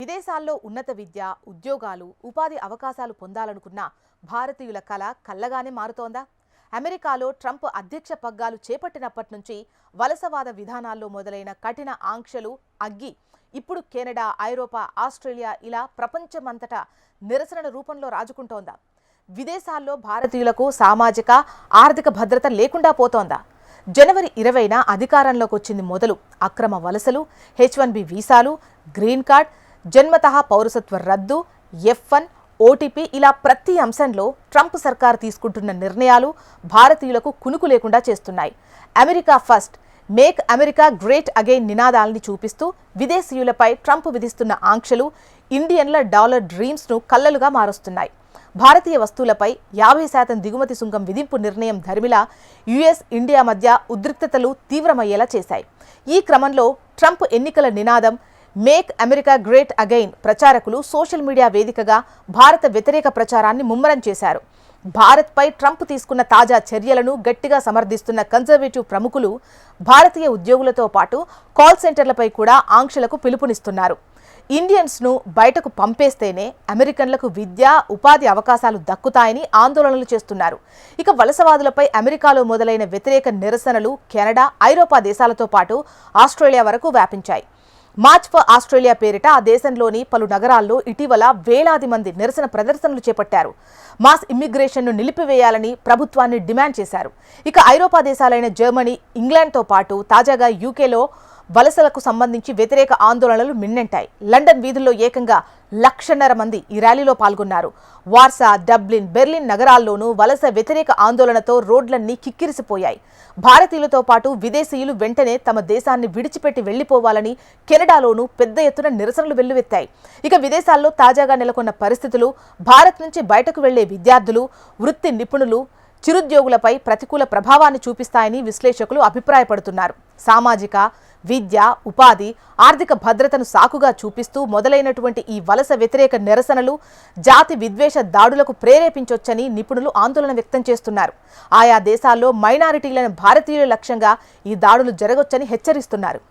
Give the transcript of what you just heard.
విదేశాల్లో ఉన్నత విద్య, ఉద్యోగాలు, ఉపాధి అవకాశాలు పొందాలనుకున్న భారతీయుల కల కల్లగానే మారుతోందా? అమెరికాలో ట్రంప్ అధ్యక్ష పగ్గాలు చేపట్టినప్పటి నుంచి వలసవాద విధానాల్లో మొదలైన కఠిన ఆంక్షలు అగ్గి ఇప్పుడు కెనడా, ఐరోపా, ఆస్ట్రేలియా ఇలా ప్రపంచమంతటా నిరసనల రూపంలో రాజుకుంటోందా? విదేశాల్లో భారతీయులకు సామాజిక, ఆర్థిక భద్రత లేకుండా పోతోందా? జనవరి 20న అధికారంలోకి వచ్చింది మొదలు అక్రమ వలసలు, H1B వీసాలు, గ్రీన్ కార్డ్, జన్మతః పౌరసత్వ రద్దు, F1, ఓటీపీ ఇలా ప్రతి అంశంలో ట్రంప్ సర్కార్ తీసుకుంటున్న నిర్ణయాలు భారతీయులకు కునుకు లేకుండా చేస్తున్నాయి. America first, make America great again నినాదాలని చూపిస్తూ విదేశీయులపై ట్రంప్ విధిస్తున్న ఆంక్షలు ఇండియన్ల డాలర్ డ్రీమ్స్ను కల్లలుగా మారుస్తున్నాయి. భారతీయ వస్తువులపై 50% దిగుమతి సుంకం విధింపు నిర్ణయం ధర్మిలా యుఎస్, ఇండియా మధ్య ఉద్రిక్తతలు తీవ్రమయ్యేలా చేశాయి. ఈ క్రమంలో ట్రంప్ ఎన్నికల నినాదం మేక్ అమెరికా గ్రేట్ అగైన్ ప్రచారకులు సోషల్ మీడియా వేదికగా భారత వ్యతిరేక ప్రచారాన్ని ముమ్మరం చేశారు. భారత్పై ట్రంప్ తీసుకున్న తాజా చర్యలను గట్టిగా సమర్థిస్తున్న కన్జర్వేటివ్ ప్రముఖులు భారతీయ ఉద్యోగులతో పాటు కాల్ సెంటర్లపై కూడా ఆంక్షలకు పిలుపునిస్తున్నారు. ఇండియన్స్ను బయటకు పంపేస్తేనే అమెరికన్లకు విద్య, ఉపాధి అవకాశాలు దక్కుతాయని ఆందోళనలు చేస్తున్నారు. ఇక వలసవాదులపై అమెరికాలో మొదలైన వ్యతిరేక నిరసనలు కెనడా, ఐరోపా దేశాలతో పాటు ఆస్ట్రేలియా వరకు వ్యాపించాయి. మార్చ్ ఫర్ ఆస్ట్రేలియా పేరిట ఆ దేశంలోని పలు నగరాల్లో ఇటీవల వేలాది మంది నిరసన ప్రదర్శనలు చేపట్టారు. మాస్ ఇమ్మిగ్రేషన్ను నిలిపివేయాలని ప్రభుత్వాన్ని డిమాండ్ చేశారు. ఇక ఐరోపా దేశాలైన జర్మనీ, ఇంగ్లాండ్తో పాటు తాజాగా యూకేలో వలసలకు సంబంధించి వ్యతిరేక ఆందోళనలు మిన్నెంటాయి. లండన్ వీధుల్లో ఏకంగా 1,00,000 మంది ఈ ర్యాలీలో పాల్గొన్నారు. వార్సా, డబ్లిన్, బెర్లిన్ నగరాల్లోనూ వలస వ్యతిరేక ఆందోళనతో రోడ్లన్నీ కిక్కిరిసిపోయాయి. భారతీయులతో పాటు విదేశీయులు వెంటనే తమ దేశాన్ని విడిచిపెట్టి వెళ్లిపోవాలని కెనడాలోనూ పెద్ద ఎత్తున నిరసనలు వెల్లువెత్తాయి. ఇక విదేశాల్లో తాజాగా నెలకొన్న పరిస్థితులు భారత్ నుంచి బయటకు వెళ్లే విద్యార్థులు, వృత్తి నిపుణులు, చిరుద్యోగులపై ప్రతికూల ప్రభావాన్ని చూపిస్తాయని విశ్లేషకులు అభిప్రాయపడుతున్నారు. సామాజిక, విద్య, ఉపాధి, ఆర్థిక భద్రతను సాకుగా చూపిస్తూ మొదలైనటువంటి ఈ వలస వ్యతిరేక నిరసనలు జాతి విద్వేష దాడులకు ప్రేరేపించొచ్చని నిపుణులు ఆందోళన వ్యక్తం చేస్తున్నారు. ఆయా దేశాల్లో మైనారిటీలైన భారతీయుల లక్ష్యంగా ఈ దాడులు జరగొచ్చని హెచ్చరిస్తున్నారు.